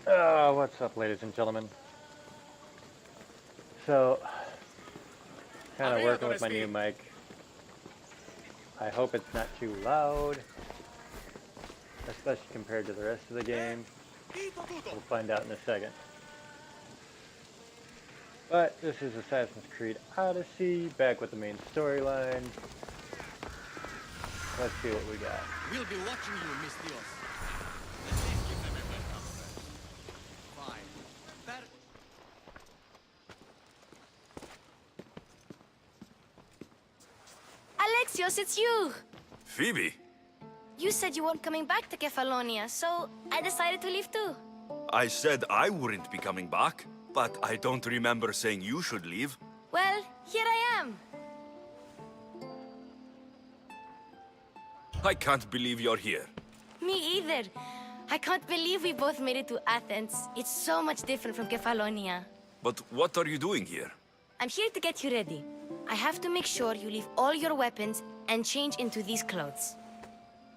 What's up, ladies and gentlemen? So, kind of working with my new mic. I hope it's not too loud, especially compared to the rest of the game. We'll find out in a second. But this is Assassin's Creed Odyssey, back with the main storyline. Let's see what we got. We'll be watching you, Miss Dios. Alexios, it's you! Phoebe? You said you weren't coming back to Kefalonia, so I decided to leave too. I said I wouldn't be coming back, but I don't remember saying you should leave. Well, here I am. I can't believe you're here. Me either. I can't believe we both made it to Athens. It's so much different from Kefalonia. But what are you doing here? I'm here to get you ready. I have to make sure you leave all your weapons and change into these clothes.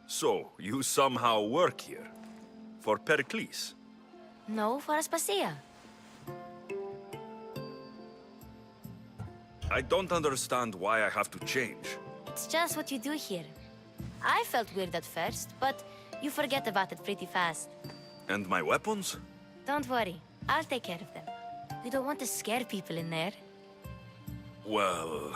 So, you somehow work here? For Perikles? No, for Aspasia. I don't understand why I have to change. It's just what you do here. I felt weird at first, but you forget about it pretty fast. And my weapons? Don't worry, I'll take care of them. We don't want to scare people in there. Well...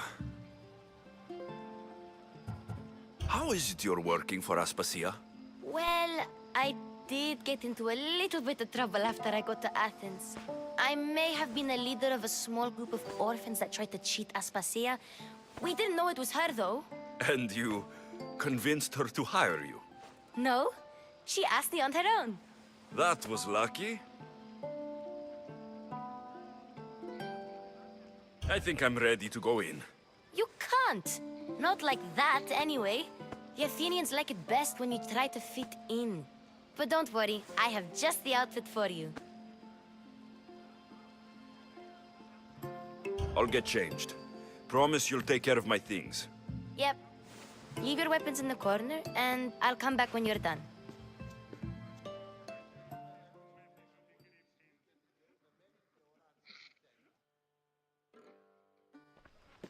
How is it you're working for Aspasia? Well, I did get into a little bit of trouble after I got to Athens. I may have been a leader of a small group of orphans that tried to cheat Aspasia. We didn't know it was her, though. And you convinced her to hire you? No, she asked me on her own. That was lucky. I think I'm ready to go in. You can't. Not like that, anyway. The Athenians like it best when you try to fit in. But don't worry, I have just the outfit for you. I'll get changed. Promise you'll take care of my things. Yep. Leave your weapons in the corner, and I'll come back when you're done.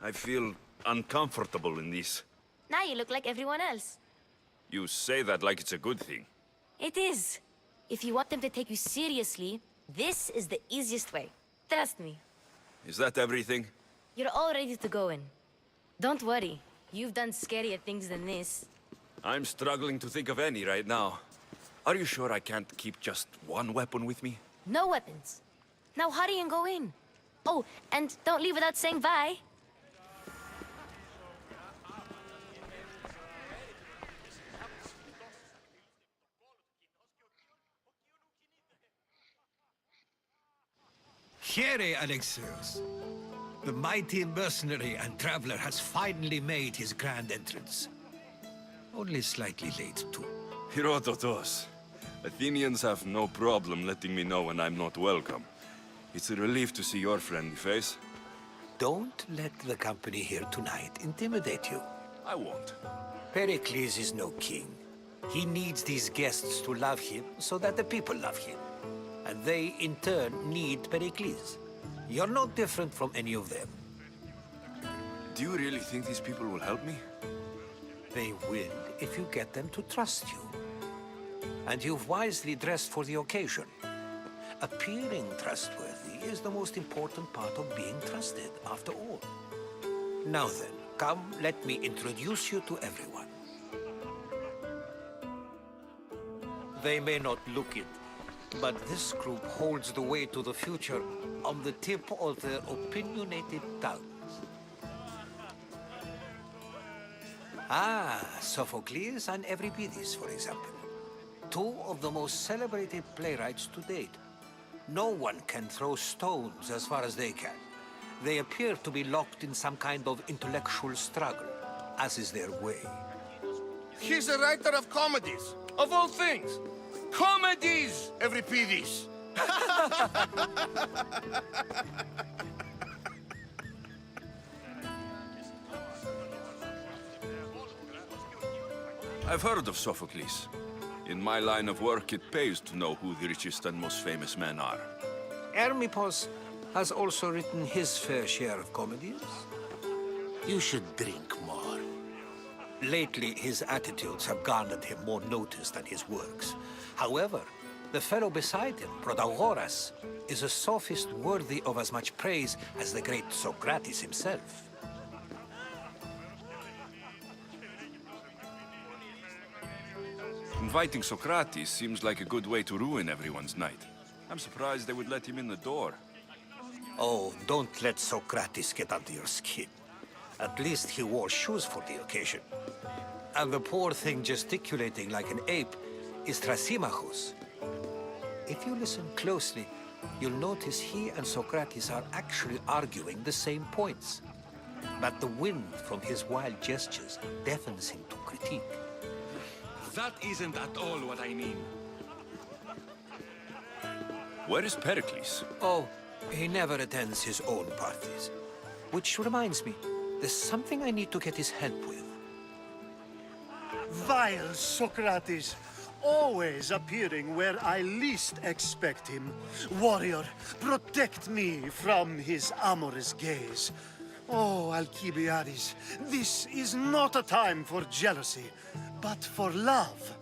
I feel uncomfortable in this. Now you look like everyone else. You say that like it's a good thing. It is. If you want them to take you seriously, this is the easiest way. Trust me. Is that everything? You're all ready to go in. Don't worry. You've done scarier things than this. I'm struggling to think of any right now. Are you sure I can't keep just one weapon with me? No weapons. Now hurry and go in. Oh, and don't leave without saying bye. Here, Alexios. The mighty mercenary and traveler has finally made his grand entrance. Only slightly late, too. Herodotus. Athenians have no problem letting me know when I'm not welcome. It's a relief to see your friendly face. Don't let the company here tonight intimidate you. I won't. Pericles is no king. He needs these guests to love him so that the people love him. And they, in turn, need Pericles. You're no different from any of them. Do you really think these people will help me? They will if you get them to trust you. And you've wisely dressed for the occasion. Appearing trustworthy is the most important part of being trusted, after all. Now then, come, let me introduce you to everyone. They may not look it, but this group holds the way to the future on the tip of their opinionated tongues. Ah, Sophocles and Euripides, for example. Two of the most celebrated playwrights to date. No one can throw stones as far as they can. They appear to be locked in some kind of intellectual struggle, as is their way. He's a writer of comedies, of all things. Comedies, Euripides. I've heard of Sophocles. In my line of work, it pays to know who the richest and most famous men are. Hermipos has also written his fair share of comedies. You should drink more. Lately, his attitudes have garnered him more notice than his works. However, the fellow beside him, Protagoras, is a sophist worthy of as much praise as the great Socrates himself. Inviting Socrates seems like a good way to ruin everyone's night. I'm surprised they would let him in the door. Oh, don't let Socrates get under your skin. At least he wore shoes for the occasion. And the poor thing gesticulating like an ape is Thrasymachus. If you listen closely, you'll notice he and Socrates are actually arguing the same points. But the wind from his wild gestures deafens him to critique. That isn't at all what I mean. Where is Perikles? Oh, he never attends his own parties. Which reminds me, there's something I need to get his help with. Vile Socrates, always appearing where I least expect him. Warrior, protect me from his amorous gaze. Oh, Alcibiades, this is not a time for jealousy, but for love.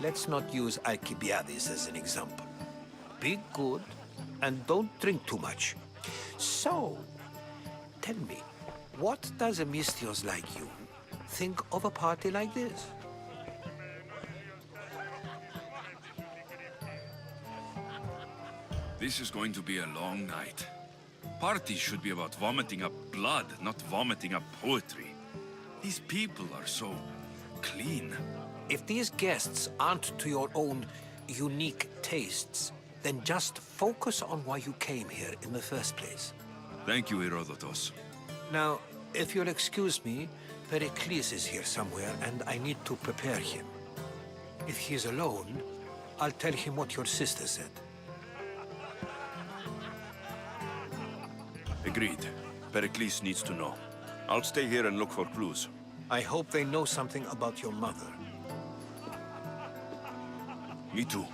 Let's not use Alcibiades as an example. Be good, and don't drink too much. So, tell me, what does a Mystios like you think of a party like this? This is going to be a long night. Parties should be about vomiting up blood, not vomiting up poetry. These people are so clean. If these guests aren't to your own unique tastes, then just focus on why you came here in the first place. Thank you, Herodotus. Now, if you'll excuse me, Perikles is here somewhere, and I need to prepare him. If he's alone, I'll tell him what your sister said. Agreed. Perikles needs to know. I'll stay here and look for clues. I hope they know something about your mother. Me too.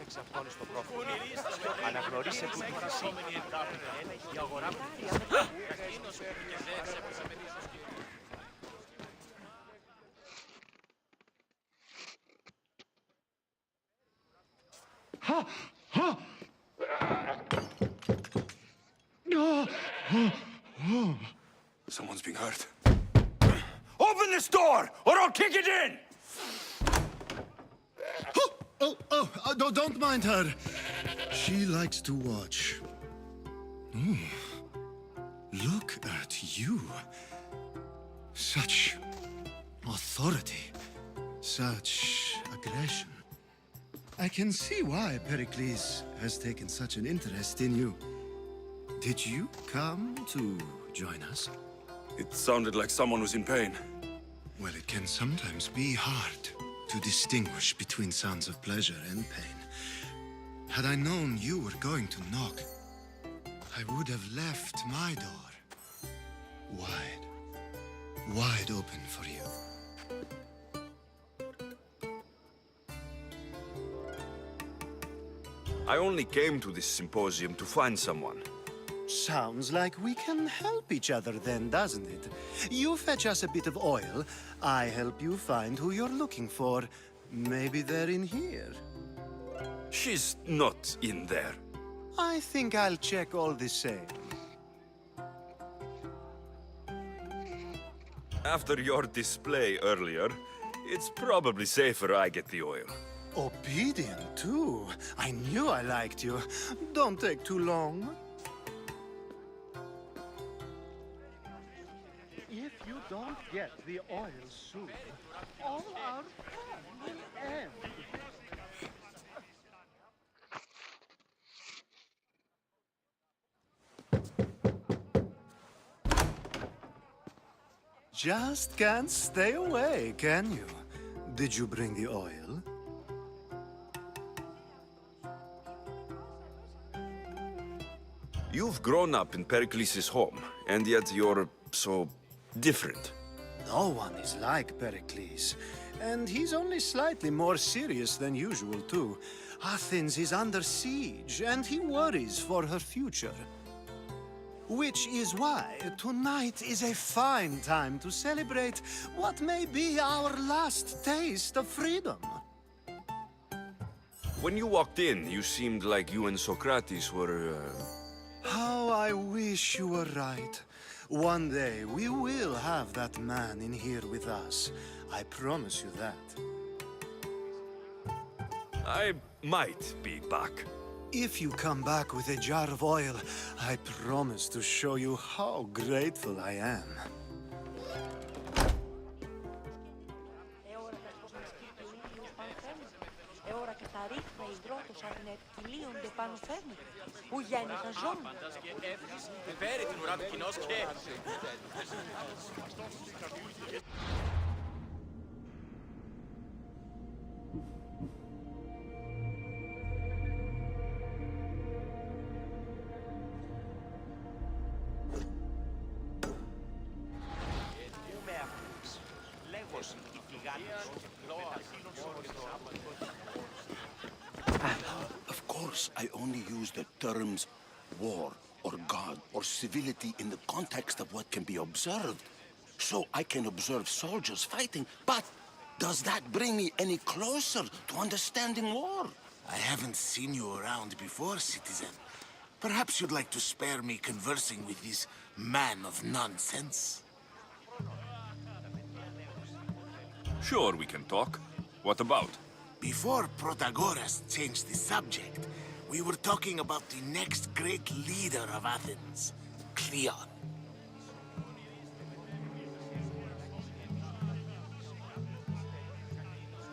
εξ αυτών στο πρόφημα. Αναγνωρίσε τούτη φυσή. Η αγορά Someone's being hurt. Open this door, or I'll kick it in! Don't mind her. She likes to watch. Look at you. Such authority. Such aggression. I can see why Pericles has taken such an interest in you. Did you come to join us? It sounded like someone was in pain. Well, it can sometimes be hard to distinguish between sounds of pleasure and pain. Had I known you were going to knock, I would have left my door wide open for you. I only came to this symposium to find someone. Sounds like we can help each other then, doesn't it? You fetch us a bit of oil, I help you find who you're looking for. Maybe they're in here. She's not in there. I think I'll check all the same. After your display earlier, it's probably safer I get the oil. Obedient, too. I knew I liked you. Don't take too long. If you don't get the oil soon, all our fun will end. Just can't stay away, can you? Did you bring the oil? You've grown up in Perikles' home, and yet you're so different. No one is like Perikles, and he's only slightly more serious than usual, too. Athens is under siege, and he worries for her future. Which is why tonight is a fine time to celebrate what may be our last taste of freedom. When you walked in, you seemed like you and Socrates were, How I wish you were right. One day we will have that man in here with us. I promise you that. I might be back. If you come back with a jar of oil, I promise to show you how grateful I am. Of course, I only use the terms war or God or civility in the context of what can be observed. So I can observe soldiers fighting, but does that bring me any closer to understanding war? I haven't seen you around before, citizen. Perhaps you'd like to spare me conversing with this man of nonsense? Sure, we can talk. What about? Before Protagoras changed the subject, we were talking about the next great leader of Athens, Cleon.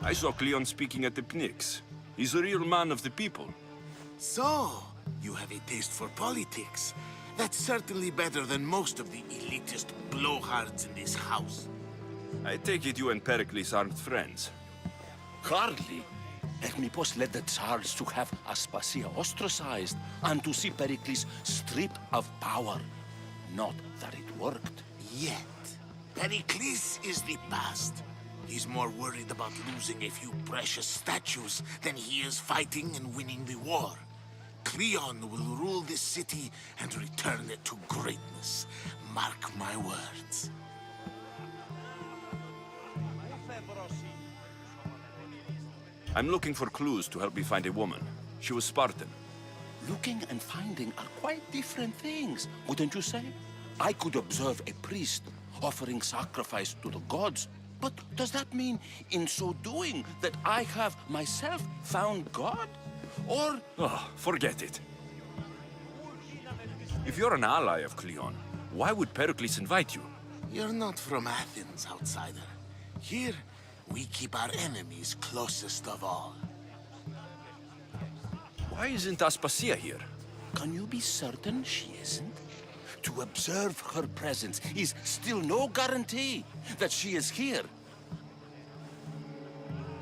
I saw Cleon speaking at the Pnyx. He's a real man of the people. So, you have a taste for politics. That's certainly better than most of the elitist blowhards in this house. I take it you and Perikles aren't friends. Hardly. Hermippos led the Tsars to have Aspasia ostracized and to see Pericles stripped of power. Not that it worked. Yet, Perikles is the past. He's more worried about losing a few precious statues than he is fighting and winning the war. Cleon will rule this city and return it to greatness. Mark my words. I'm looking for clues to help me find a woman. She was Spartan. Looking and finding are quite different things, wouldn't you say? I could observe a priest offering sacrifice to the gods, but does that mean, in so doing, that I have myself found God? Or... Oh, forget it. If you're an ally of Cleon, why would Perikles invite you? You're not from Athens, outsider. Here, we keep our enemies closest of all. Why isn't Aspasia here? Can you be certain she isn't? To observe her presence is still no guarantee that she is here.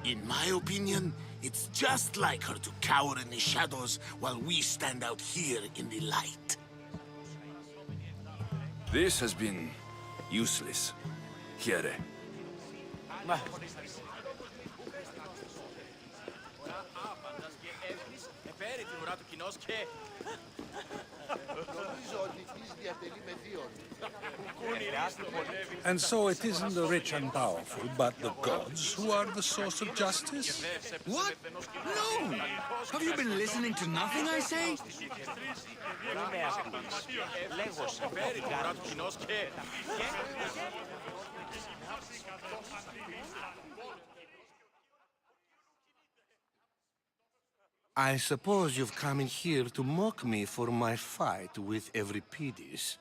In my opinion, it's just like her to cower in the shadows while we stand out here in the light. This has been useless. Here. And so it isn't the rich and powerful, but the gods who are the source of justice? What? No! Have you been listening to nothing I say? I suppose you've come in here to mock me for my fight with Euripides.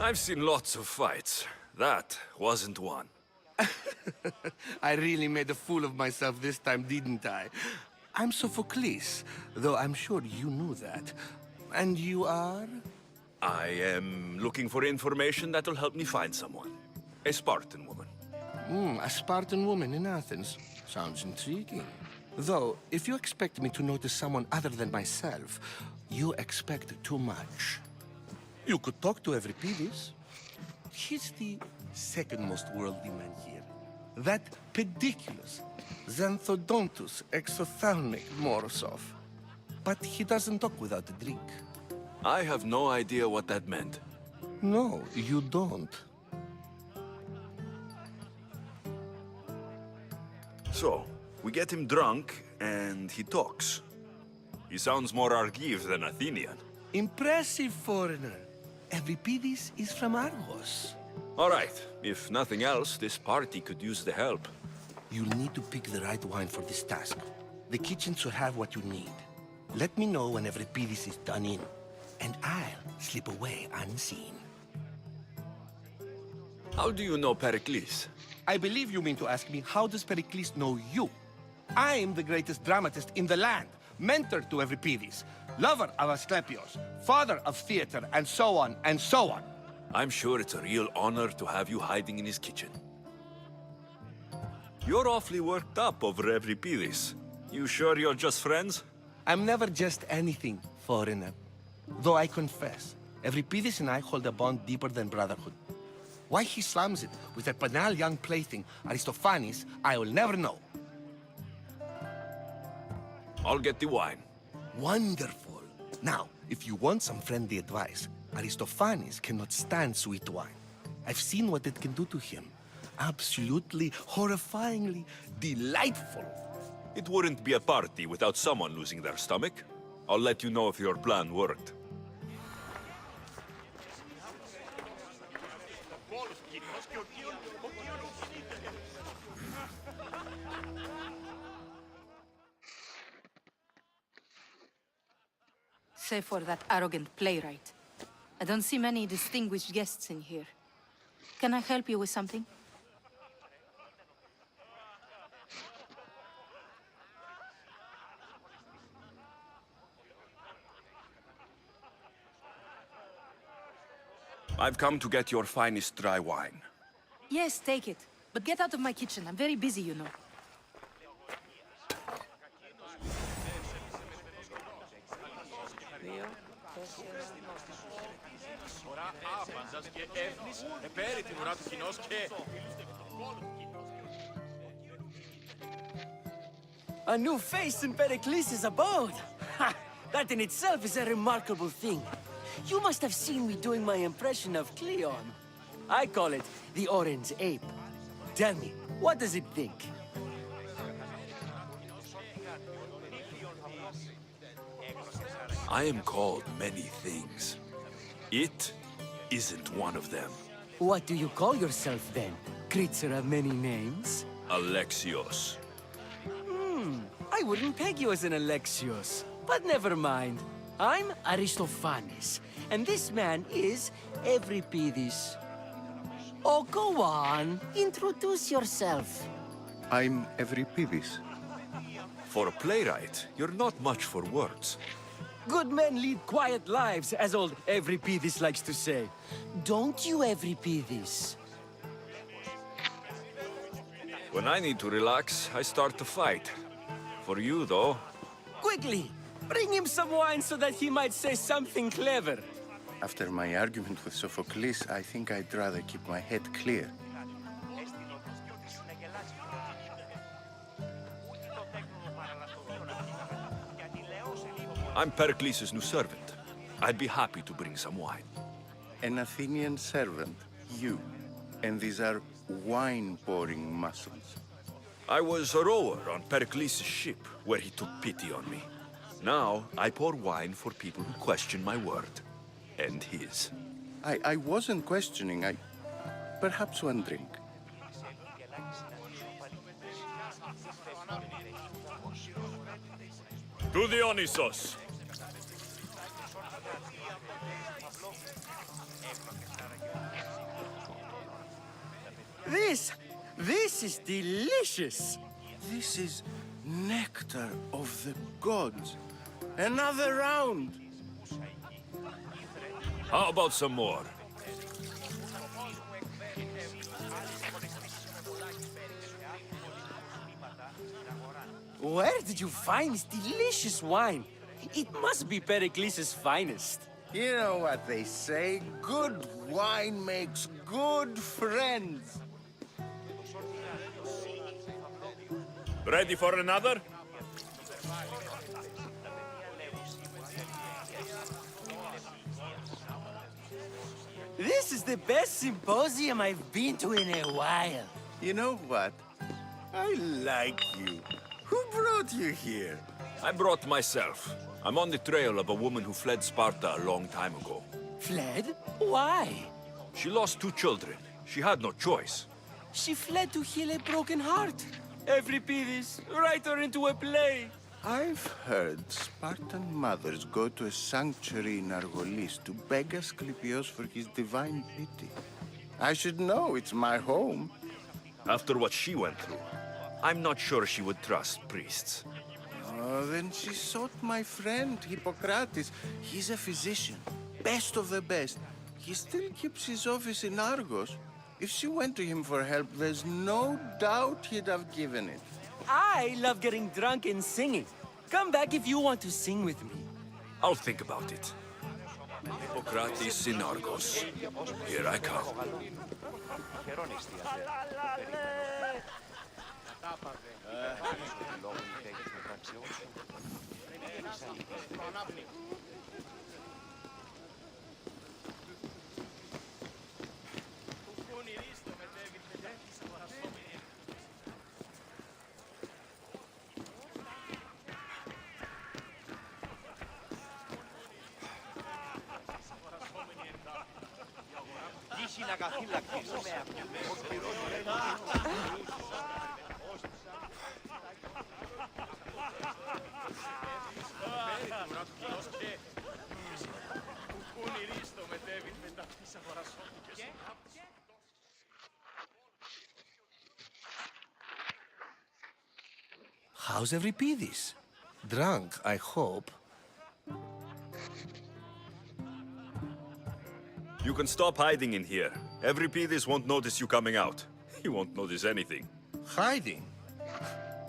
I've seen lots of fights. That wasn't one. I really made a fool of myself this time, didn't I? I'm Sophocles, though I'm sure you knew that. And you are? I am looking for information that'll help me find someone. A Spartan woman. A Spartan woman in Athens. Sounds intriguing. Though, if you expect me to notice someone other than myself, you expect too much. You could talk to Euripides. He's the second most worldly man here. That Perikles, Xanthodontus, exophthalmic Morosov. But he doesn't talk without a drink. I have no idea what that meant. No, you don't. So, we get him drunk, and he talks. He sounds more Argive than Athenian. Impressive, foreigner. Euripides is from Argos. All right, if nothing else, this party could use the help. You'll need to pick the right wine for this task. The kitchen should have what you need. Let me know when Euripides is done in, and I'll slip away unseen. How do you know Perikles? I believe you mean to ask me, how does Perikles know you? I'm the greatest dramatist in the land, mentor to Euripides, lover of Asclepios, father of theater, and so on, and so on. I'm sure it's a real honor to have you hiding in his kitchen. You're awfully worked up over Euripides. You sure you're just friends? I'm never just anything, foreigner. Though I confess, Euripides and I hold a bond deeper than brotherhood. Why he slams it with that banal young plaything, Aristophanes, I will never know. I'll get the wine. Wonderful. Now, if you want some friendly advice, Aristophanes cannot stand sweet wine. I've seen what it can do to him. Absolutely, horrifyingly delightful. It wouldn't be a party without someone losing their stomach. I'll let you know if your plan worked. Save for that arrogant playwright. I don't see many distinguished guests in here. Can I help you with something? I've come to get your finest dry wine. Yes, take it. But get out of my kitchen. I'm very busy, you know. A new face in Perikles' abode! Ha! That in itself is a remarkable thing. You must have seen me doing my impression of Cleon. I call it the Orange Ape. Tell me, what does it think? I am called many things. It isn't one of them. What do you call yourself then? Creature of many names? Alexios. I wouldn't peg you as an Alexios. But never mind. I'm Aristophanes, and this man is Euripides. Oh, go on. Introduce yourself. I'm Euripides. For a playwright, you're not much for words. Good men lead quiet lives, as old Euripides likes to say. Don't you, Euripides? When I need to relax, I start to fight. For you, though... Quickly! Bring him some wine so that he might say something clever. After my argument with Sophocles, I think I'd rather keep my head clear. I'm Perikles' new servant. I'd be happy to bring some wine. An Athenian servant, you. And these are wine-pouring muscles. I was a rower on Perikles' ship, where he took pity on me. Now, I pour wine for people who question my word. And his. I wasn't questioning. Perhaps one drink. To the Dionysos! This is delicious! This is nectar of the gods. Another round! How about some more? Where did you find this delicious wine? It must be Perikles' finest. You know what they say, good wine makes good friends. Ready for another? This is the best symposium I've been to in a while. You know what? I like you. Who brought you here? I brought myself. I'm on the trail of a woman who fled Sparta a long time ago. Fled? Why? She lost 2 children. She had no choice. She fled to heal a broken heart. Euripides, write her into a play. I've heard Spartan mothers go to a sanctuary in Argolis to beg Asclepios for his divine pity. I should know, it's my home. After what she went through, I'm not sure she would trust priests. Oh, then she sought my friend, Hippocrates. He's a physician, best of the best. He still keeps his office in Argos. If she went to him for help, there's no doubt he'd have given it. I love getting drunk and singing. Come back if you want to sing with me. I'll think about it. Hippocrates in Argos. Here I come. How's Euripides? Drunk, I hope. You can stop hiding in here. Euripides won't notice you coming out. He won't notice anything. Hiding?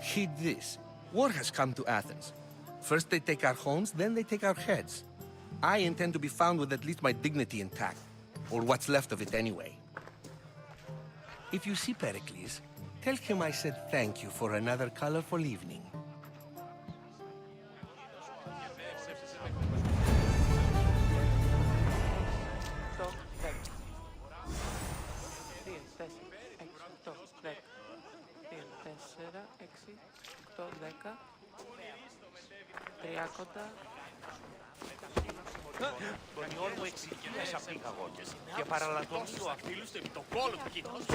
Heed this. War has come to Athens. First they take our homes, then they take our heads. I intend to be found with at least my dignity intact. Or what's left of it anyway. If you see Perikles, tell him I said thank you for another colorful evening. Τον ιόν μου εξηγεί μέσα από την καγόκες και παραλαττώνει ο αφίλους επί το κόλο του κοινός.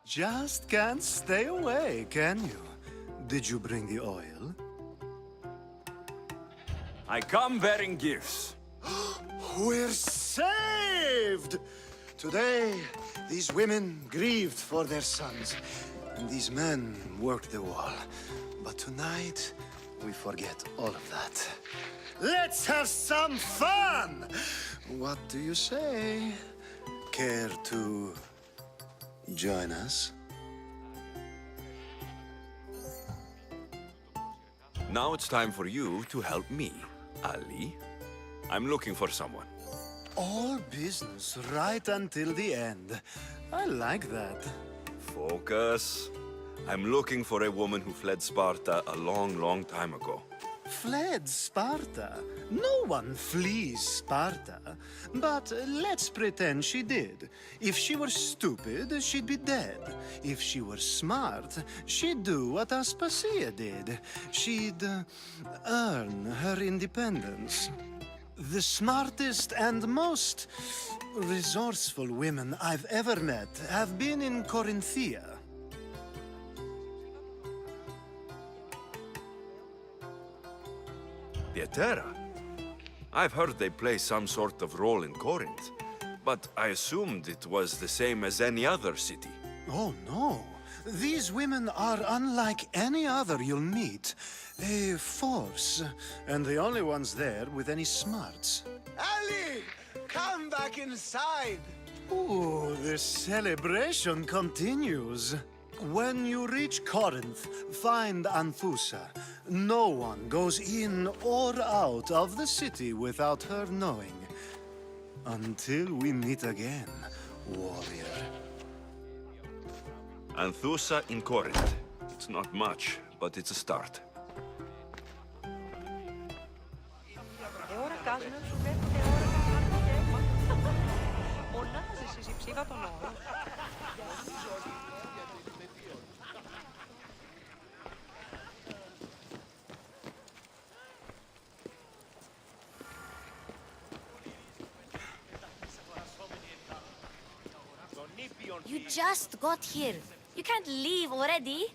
Just can't stay away, can you? Did you bring the oil? I come bearing gifts. We're saved! Today, these women grieved for their sons, and these men worked the wall. But tonight, we forget all of that. Let's have some fun! What do you say? Care to join us? Now it's time for you to help me, Ali. I'm looking for someone. All business right until the end. I like that. Focus. I'm looking for a woman who fled Sparta a long, long time ago. Fled Sparta? No one flees Sparta. But let's pretend she did. If she were stupid, she'd be dead. If she were smart, she'd do what Aspasia did. She'd earn her independence. The smartest and most resourceful women I've ever met have been in Corinthia. Pietera? I've heard they play some sort of role in Corinth, but I assumed it was the same as any other city. Oh, no. These women are unlike any other you'll meet. A force, and the only ones there with any smarts. Ali! Come back inside! Ooh, the celebration continues. When you reach Corinth, find Anthusa. No one goes in or out of the city without her knowing. Until we meet again, warrior. Anthusa in Corinth. It's not much, but it's a start. You just got here. You can't leave already.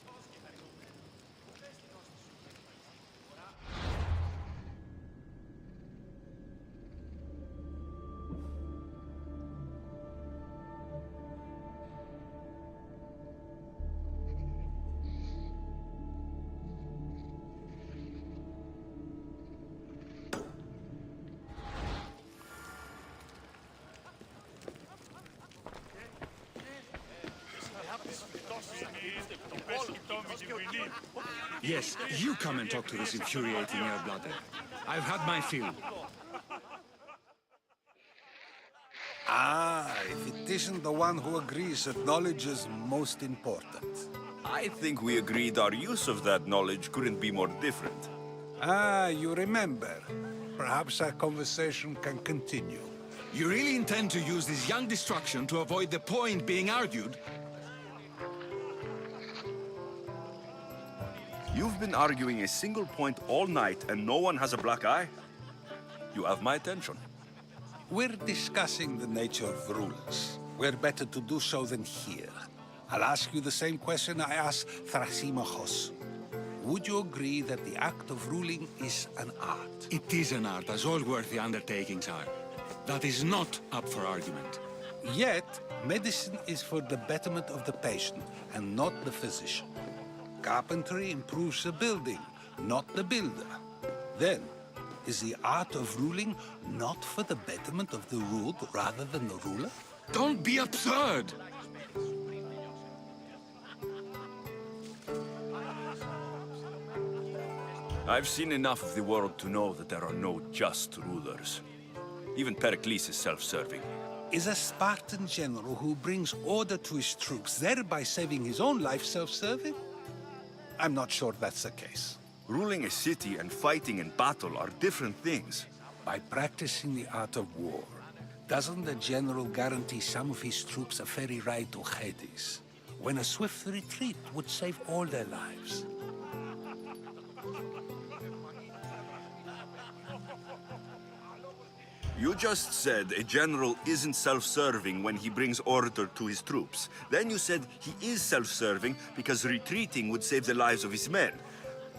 Yes, you come and talk to this infuriating air-blooded. I've had my fill. Ah, if it isn't the one who agrees that knowledge is most important. I think we agreed our use of that knowledge couldn't be more different. Ah, you remember. Perhaps our conversation can continue. You really intend to use this young destruction to avoid the point being argued? You've been arguing a single point all night and no one has a black eye? You have my attention. We're discussing the nature of rules. Where better to do so than here? I'll ask you the same question I asked Thrasymachos. Would you agree that the act of ruling is an art? It is an art, as all worthy undertakings are. That is not up for argument. Yet, medicine is for the betterment of the patient and not the physician. Carpentry improves the building, not the builder. Then, is the art of ruling not for the betterment of the ruled rather than the ruler? Don't be absurd! I've seen enough of the world to know that there are no just rulers. Even Perikles is self-serving. Is a Spartan general who brings order to his troops, thereby saving his own life, self-serving? I'm not sure that's the case. Ruling a city and fighting in battle are different things. By practicing the art of war, doesn't the general guarantee some of his troops a ferry ride to Hades, when a swift retreat would save all their lives? You just said a general isn't self-serving when he brings order to his troops. Then you said he is self-serving because retreating would save the lives of his men.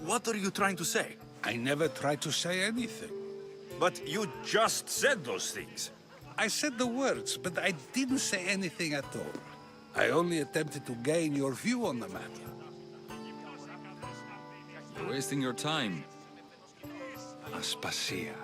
What are you trying to say? I never tried to say anything. But you just said those things. I said the words, but I didn't say anything at all. I only attempted to gain your view on the matter. You're wasting your time. Aspasia.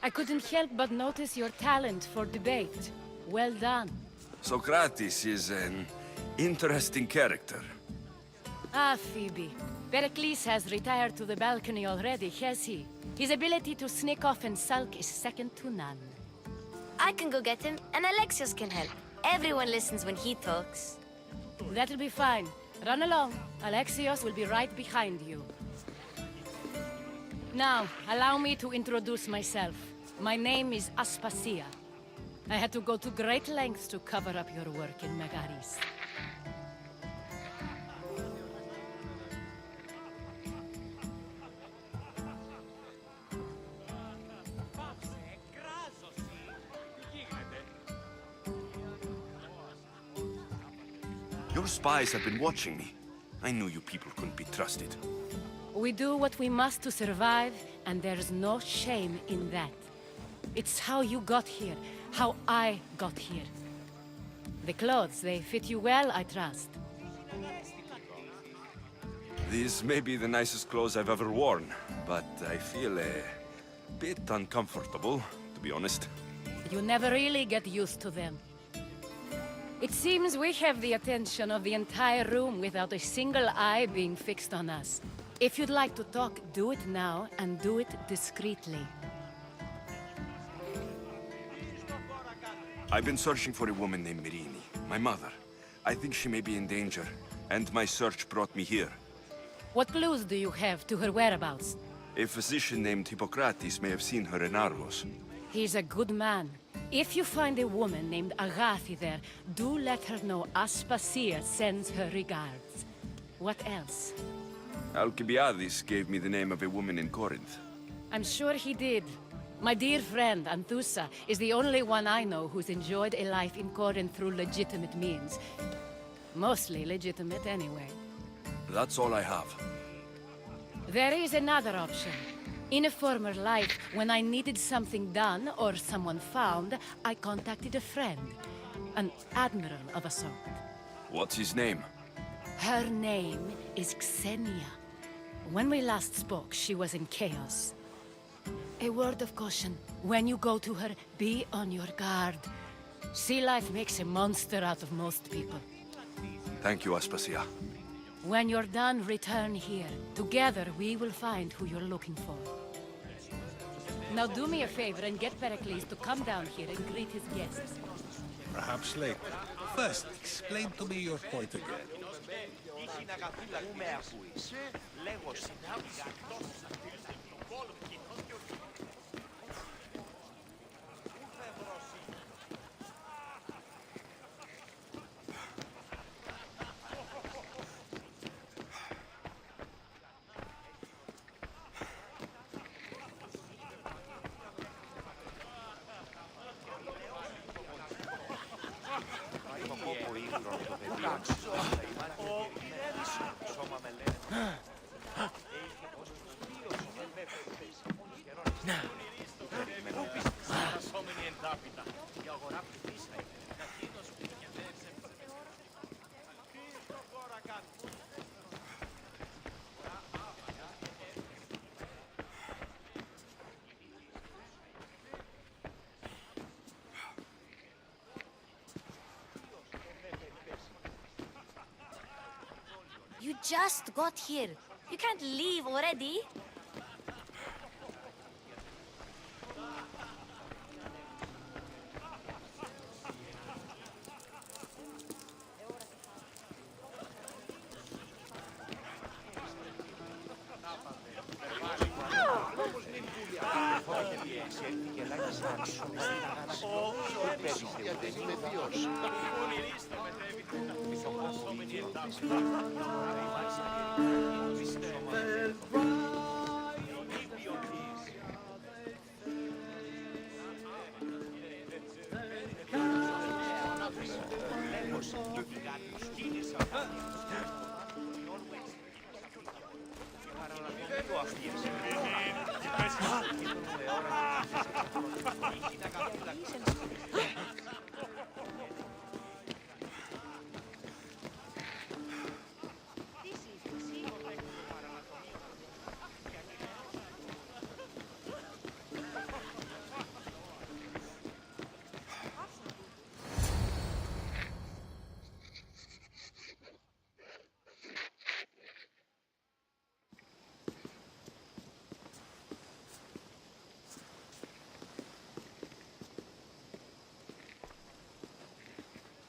I couldn't help but notice your talent for debate. Well done. Socrates is an interesting character. Ah, Phoebe. Perikles has retired to the balcony already, has he? His ability to sneak off and sulk is second to none. I can go get him, and Alexios can help. Everyone listens when he talks. That'll be fine. Run along. Alexios will be right behind you. Now, allow me to introduce myself. My name is Aspasia. I had to go to great lengths to cover up your work in Megaris. Your spies have been watching me. I knew you people couldn't be trusted. We do what we must to survive, and there's no shame in that. It's how you got here, how I got here. The clothes, they fit you well, I trust. These may be the nicest clothes I've ever worn, but I feel a bit uncomfortable, to be honest. You never really get used to them. It seems we have the attention of the entire room without a single eye being fixed on us. If you'd like to talk, do it now, and do it discreetly. I've been searching for a woman named Mirini, my mother. I think she may be in danger, and my search brought me here. What clues do you have to her whereabouts? A physician named Hippocrates may have seen her in Argos. He's a good man. If you find a woman named Agathi there, do let her know Aspasia sends her regards. What else? Alcibiades gave me the name of a woman in Corinth. I'm sure he did. My dear friend, Anthusa, is the only one I know who's enjoyed a life in Corinth through legitimate means. Mostly legitimate, anyway. That's all I have. There is another option. In a former life, when I needed something done or someone found, I contacted a friend. An admiral of a sort. What's his name? Her name is Xenia. When we last spoke, she was in chaos. A word of caution. When you go to her, be on your guard. Sea life makes a monster out of most people. Thank you, Aspasia. When you're done, return here. Together, we will find who you're looking for. Now do me a favor and get Perikles to come down here and greet his guests. Perhaps later. First, explain to me your point again. You just got here. You can't leave already.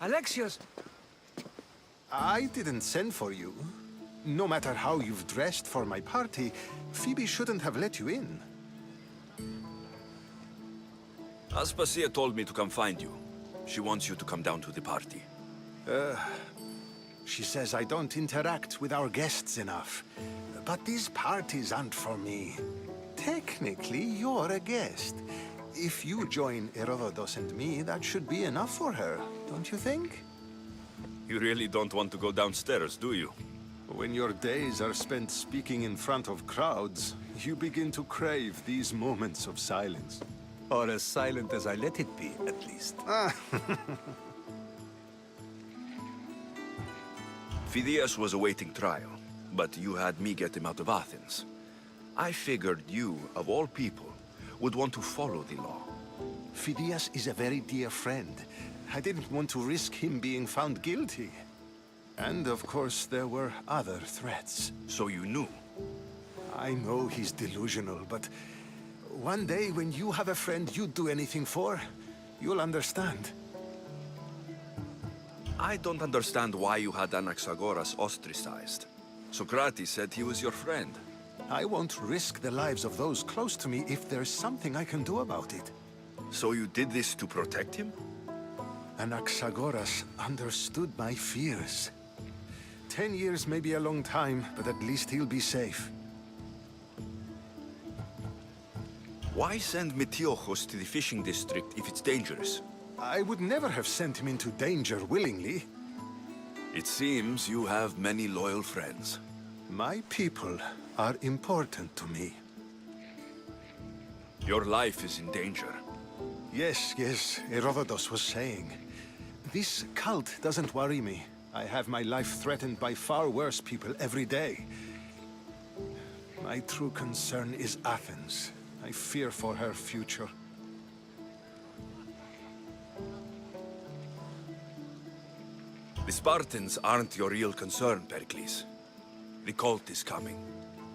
Alexios! I didn't send for you. No matter how you've dressed for my party, Phoebe shouldn't have let you in. Aspasia told me to come find you. She wants you to come down to the party. She says I don't interact with our guests enough. But these parties aren't for me. Technically, you're a guest. If you join Herodotus and me, that should be enough for her, don't you think? You really don't want to go downstairs, do you? When your days are spent speaking in front of crowds, you begin to crave these moments of silence. Or as silent as I let it be, at least. Phidias was awaiting trial, but you had me get him out of Athens. I figured you, of all people, would want to follow the law. Phidias is a very dear friend. I didn't want to risk him being found guilty. And of course, there were other threats. So you knew? I know he's delusional, but one day when you have a friend you'd do anything for, you'll understand. I don't understand why you had Anaxagoras ostracized. Socrates said he was your friend. I won't risk the lives of those close to me if there's something I can do about it. So you did this to protect him? Anaxagoras understood my fears. 10 years may be a long time, but at least he'll be safe. Why send Metiochos to the fishing district if it's dangerous? I would never have sent him into danger willingly. It seems you have many loyal friends. My people are important to me. Your life is in danger. Yes, Herodotus was saying. This cult doesn't worry me. I have my life threatened by far worse people every day. My true concern is Athens. I fear for her future. The Spartans aren't your real concern, Perikles. The cult is coming,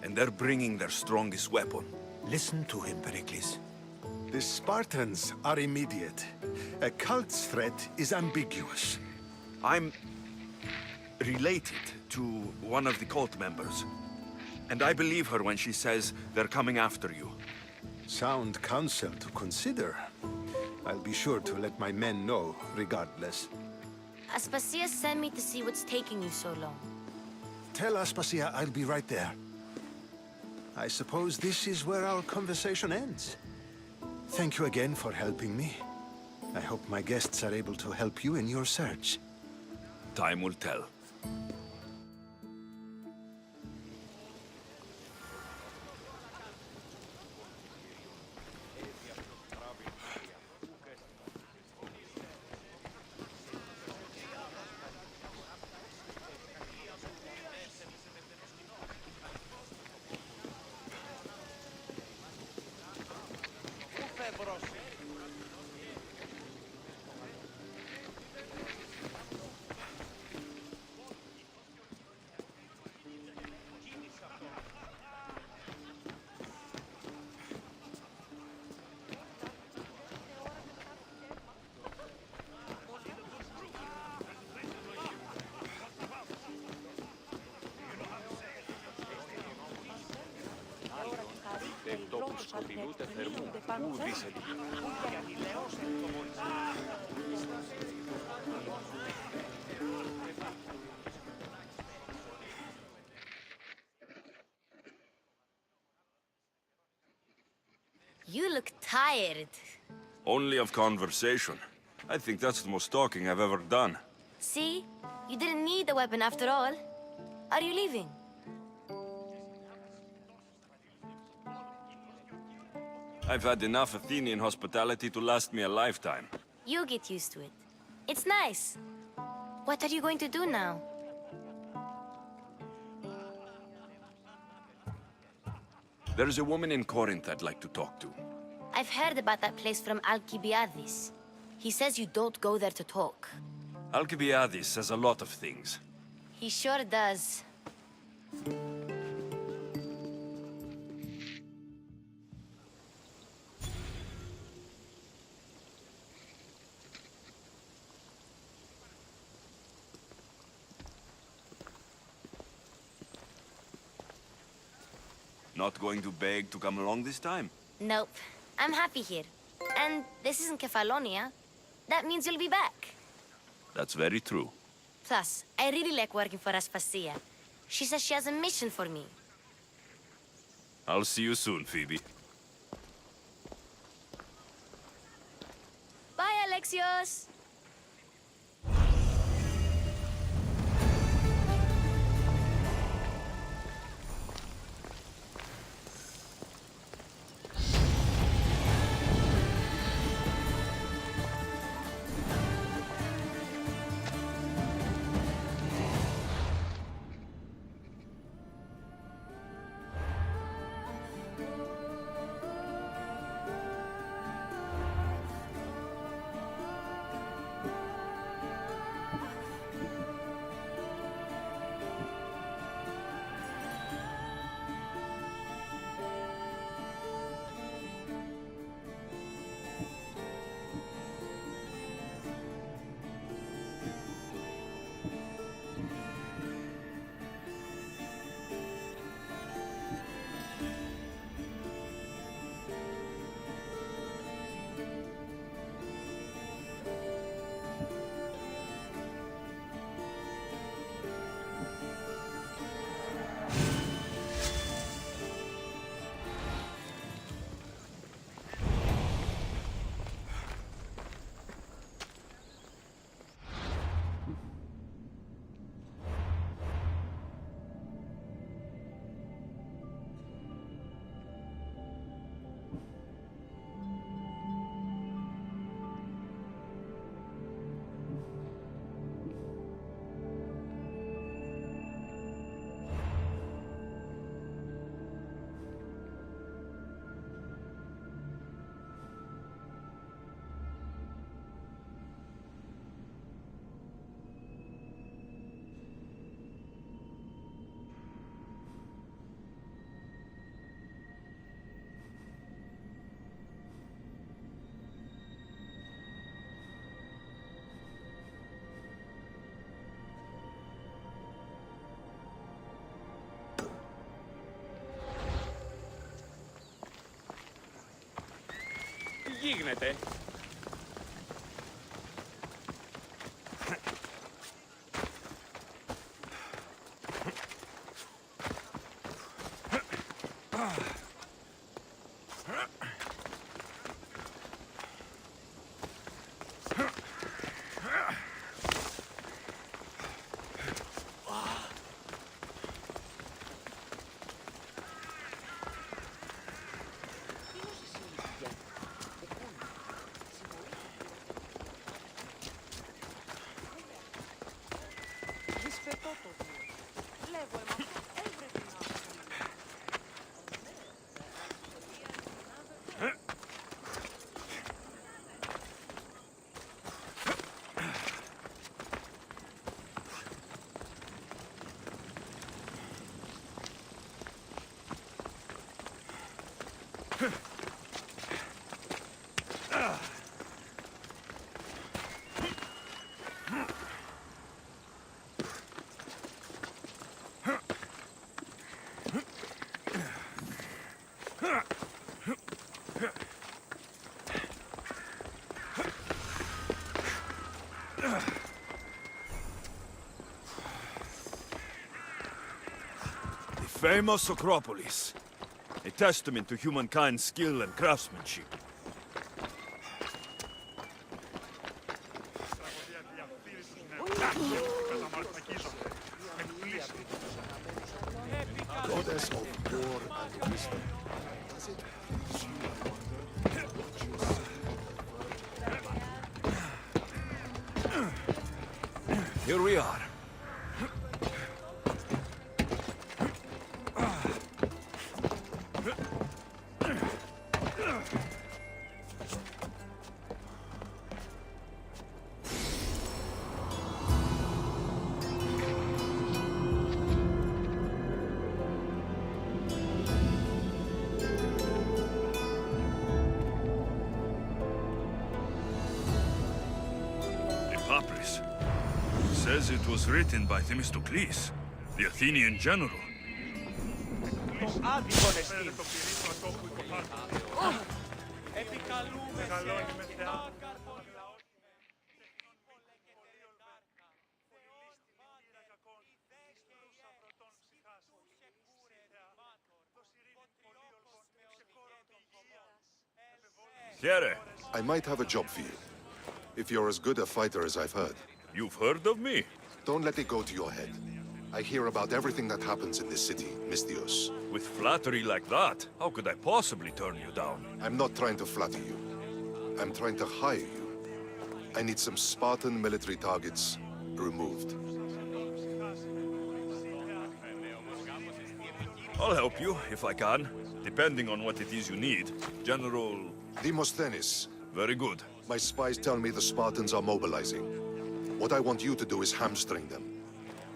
and they're bringing their strongest weapon. Listen to him, Perikles. The Spartans are immediate. A cult's threat is ambiguous. I'm related to one of the cult members, and I believe her when she says they're coming after you. Sound counsel to consider. I'll be sure to let my men know, regardless. Aspasia sent me to see what's taking you so long. Tell Aspasia I'll be right there. I suppose this is where our conversation ends. Thank you again for helping me. I hope my guests are able to help you in your search. Time will tell. You look tired. Only of conversation. I think that's the most talking I've ever done. See? You didn't need the weapon after all. Are you leaving? I've had enough Athenian hospitality to last me a lifetime. You get used to it. It's nice. What are you going to do now? There's a woman in Corinth I'd like to talk to. I've heard about that place from Alcibiades. He says you don't go there to talk. Alcibiades says a lot of things. He sure does. Not going to beg to come along this time? Nope. I'm happy here. And this isn't Kefalonia. That means you'll be back. That's very true. Plus, I really like working for Aspasia. She says she has a mission for me. I'll see you soon, Phoebe. Bye, Alexios! Τι γίνεται? Famous Acropolis. A testament to humankind's skill and craftsmanship. Goddess of war and wisdom. Does it please you Here we are. Papyrus. Says it was written by Themistocles, the Athenian general. άδικον εστίν. Επικαλούμε Θεά. Here. I might have a job for you. If you're as good a fighter as I've heard. You've heard of me? Don't let it go to your head. I hear about everything that happens in this city, Mystios. With flattery like that, how could I possibly turn you down? I'm not trying to flatter you. I'm trying to hire you. I need some Spartan military targets removed. I'll help you, if I can, depending on what it is you need. General... Demosthenes. Very good. My spies tell me the Spartans are mobilizing. What I want you to do is hamstring them.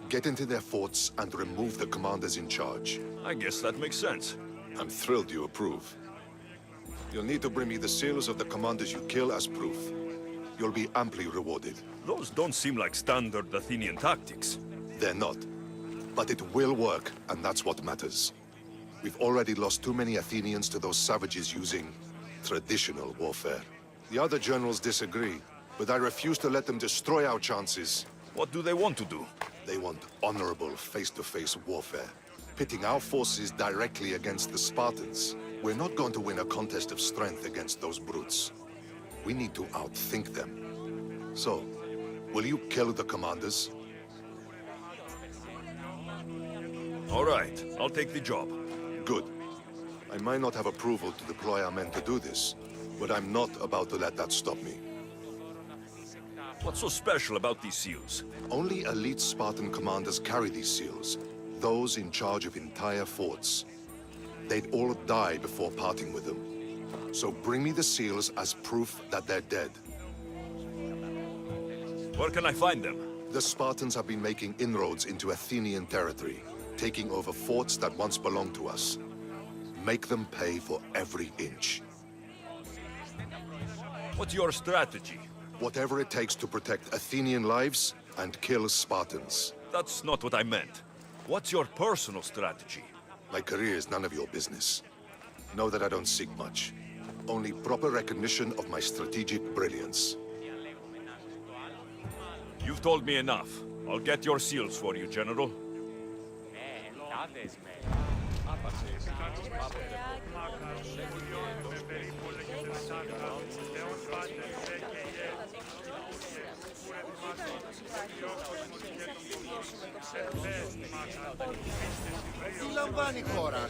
Get into their forts and remove the commanders in charge. I guess that makes sense. I'm thrilled you approve. You'll need to bring me the seals of the commanders you kill as proof. You'll be amply rewarded. Those don't seem like standard Athenian tactics. They're not. But it will work, and that's what matters. We've already lost too many Athenians to those savages using traditional warfare. The other generals disagree, but I refuse to let them destroy our chances. What do they want to do? They want honorable face-to-face warfare, pitting our forces directly against the Spartans. We're not going to win a contest of strength against those brutes. We need to outthink them. So, will you kill the commanders? All right, I'll take the job. Good. I might not have approval to deploy our men to do this, but I'm not about to let that stop me. What's so special about these seals? Only elite Spartan commanders carry these seals, those in charge of entire forts. They'd all die before parting with them. So bring me the seals as proof that they're dead. Where can I find them? The Spartans have been making inroads into Athenian territory, taking over forts that once belonged to us. Make them pay for every inch. What's your strategy? Whatever it takes to protect Athenian lives and kill Spartans. That's not what I meant. What's your personal strategy? My career is none of your business. Know that I don't seek much. Only proper recognition of my strategic brilliance. You've told me enough. I'll get your seals for you, General. Τι λαμβάνει η χώρα?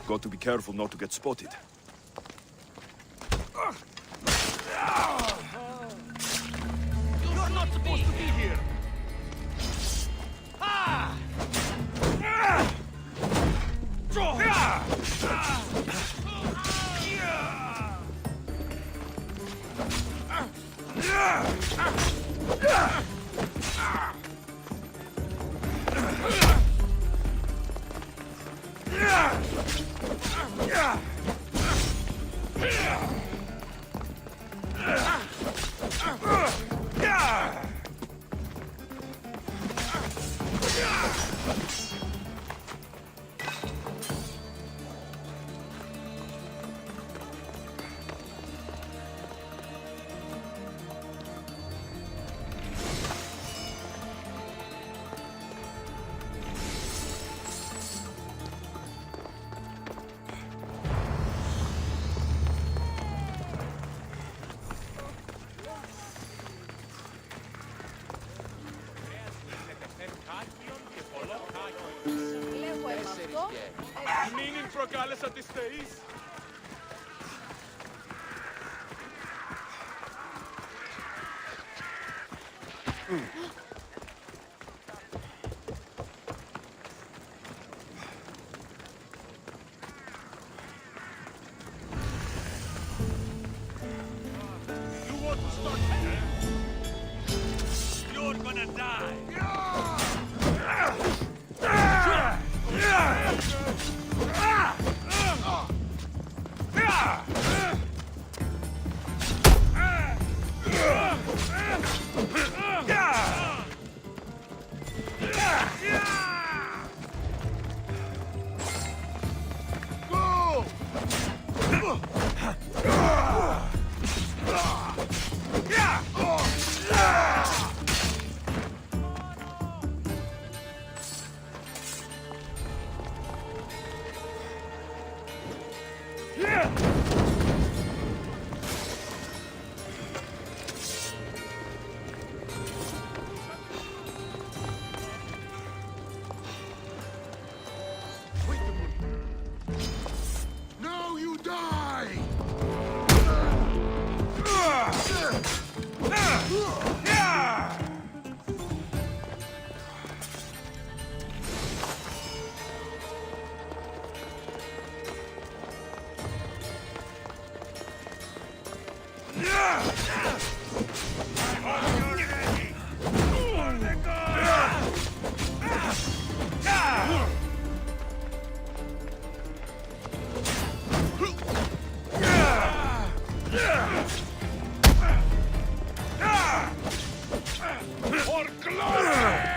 Got to be careful not to get spotted. You're not supposed to be here! Meaning προκάλεσα τις θεείς. You want to start here? You're gonna die. Now you die! For glory!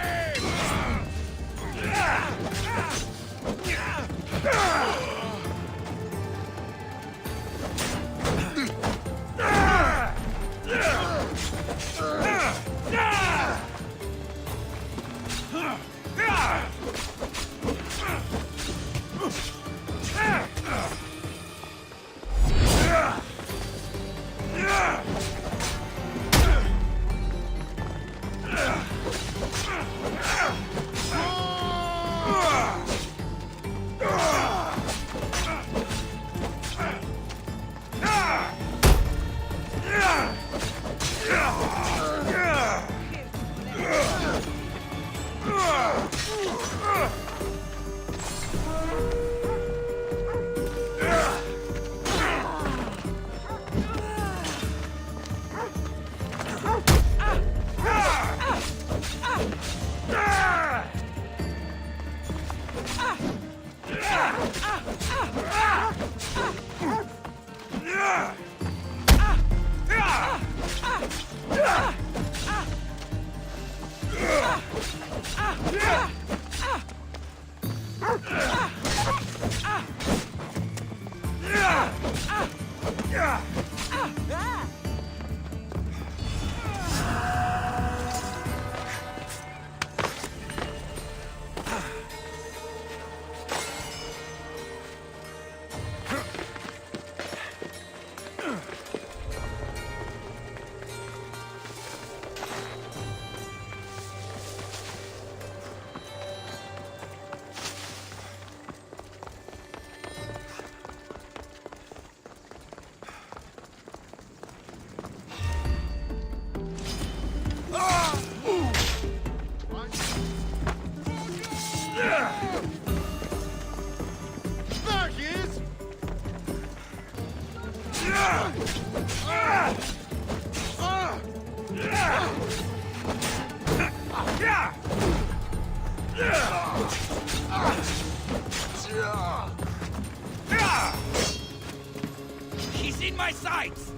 In my sights!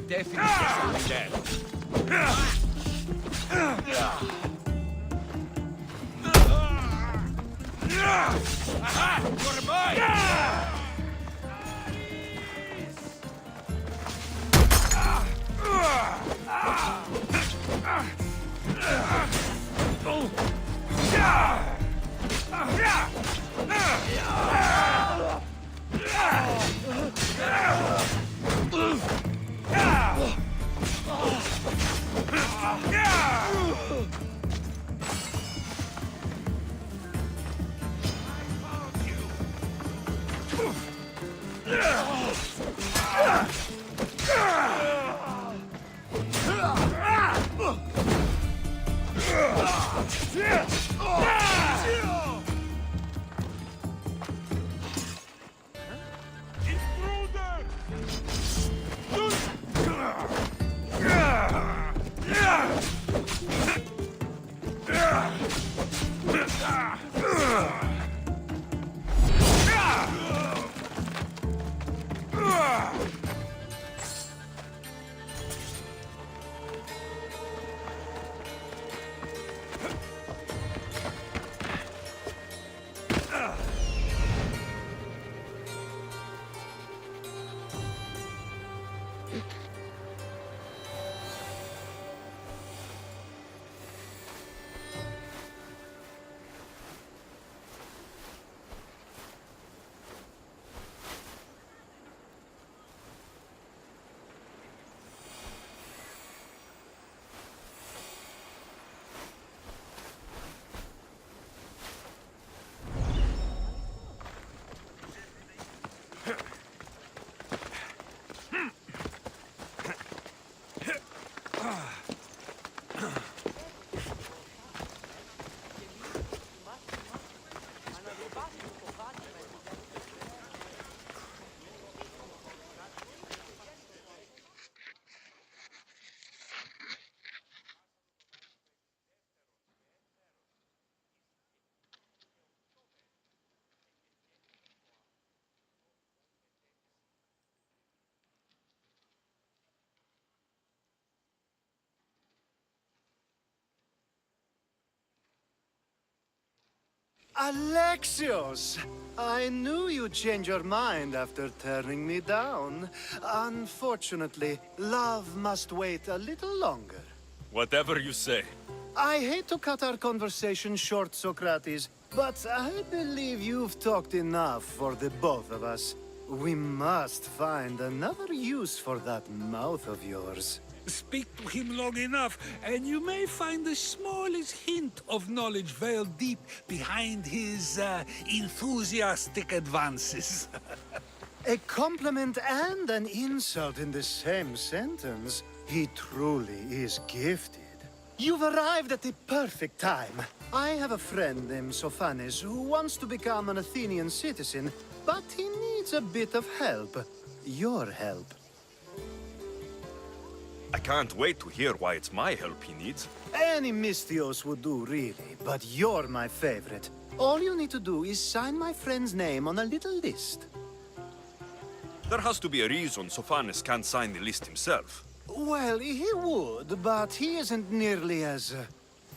Definitely something there. Aha! You're mine! Alexios! I knew you'd change your mind after turning me down. Unfortunately, love must wait a little longer. Whatever you say. I hate to cut our conversation short, Socrates, but I believe you've talked enough for the both of us. We must find another use for that mouth of yours. Speak to him long enough, and you may find the smallest hint of knowledge veiled deep behind his enthusiastic advances. A compliment and an insult in the same sentence. He truly is gifted. You've arrived at the perfect time. I have a friend named Sophanes who wants to become an Athenian citizen, but he needs a bit of help. Your help. I can't wait to hear why it's my help he needs. Any Mystios would do, really, but you're my favorite. All you need to do is sign my friend's name on a little list. There has to be a reason Sophanes can't sign the list himself. Well, he would, but he isn't nearly as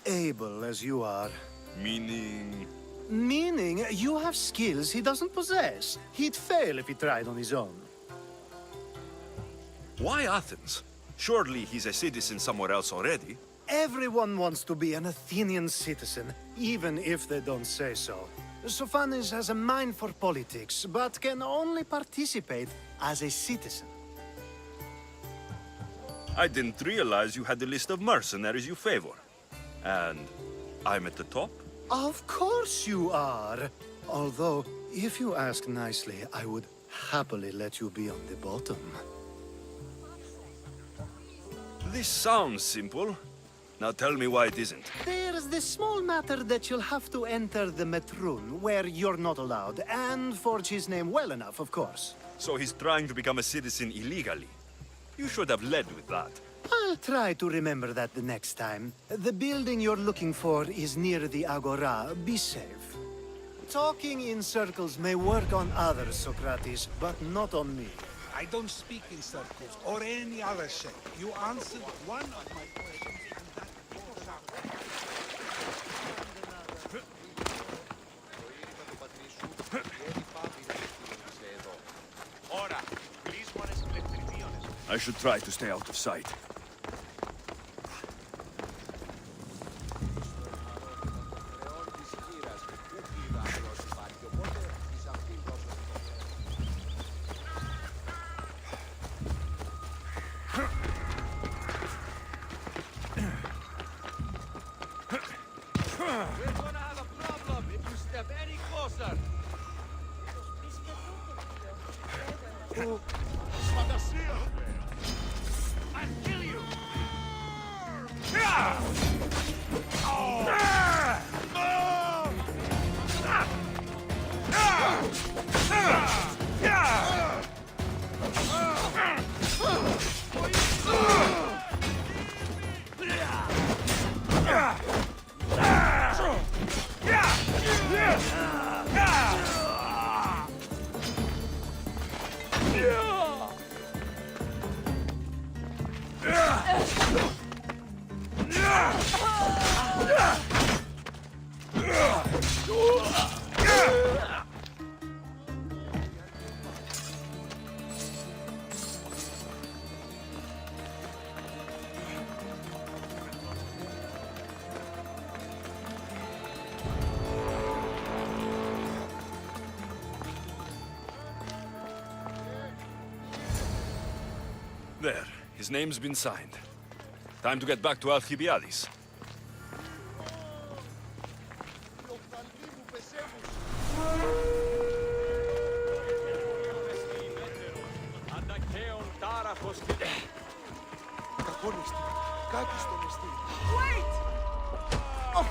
able as you are. Meaning? Meaning, you have skills he doesn't possess. He'd fail if he tried on his own. Why Athens? Surely he's a citizen somewhere else already. Everyone wants to be an Athenian citizen, even if they don't say so. Sophanes has a mind for politics, but can only participate as a citizen. I didn't realize you had a list of mercenaries you favor. And I'm at the top? Of course you are. Although, if you ask nicely, I would happily let you be on the bottom. This sounds simple. Now tell me why it isn't. There's the small matter that you'll have to enter the Metroon, where you're not allowed, and forge his name well enough, of course. So he's trying to become a citizen illegally. You should have led with that. I'll try to remember that the next time. The building you're looking for is near the Agora. Be safe. Talking in circles may work on others, Socrates, but not on me. I don't speak in circles or any other shape. You answered one of my questions, and that goes out. I should try to stay out of sight. There, his name's been signed. Time to get back to Alcibiades. Wait! Oh.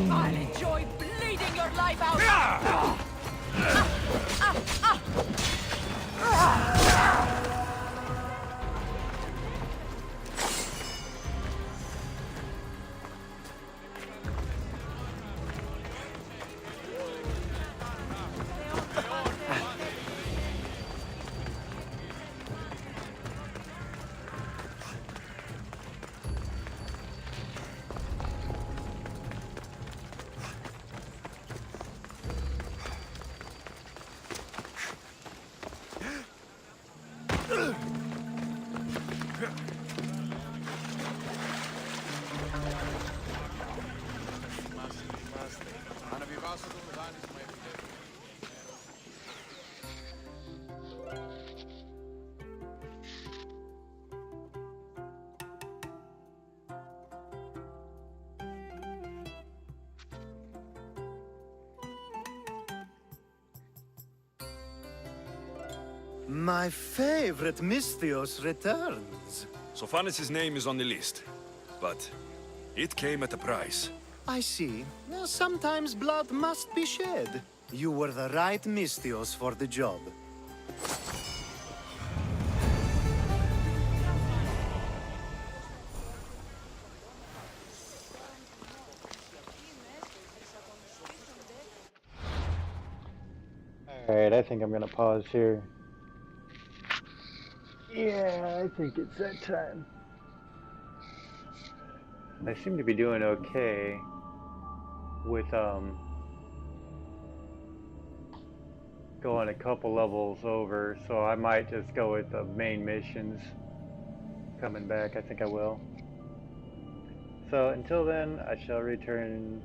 I'll enjoy bleeding your life out! My favorite Misthios returns. Sophanis' name is on the list, but it came at a price. I see. Sometimes blood must be shed. You were the right Misthios for the job. Alright, I think I'm gonna pause here. Yeah, I think it's that time. I seem to be doing okay with going a couple levels over, so I might just go with the main missions. Coming back, I think I will. So until then, I shall return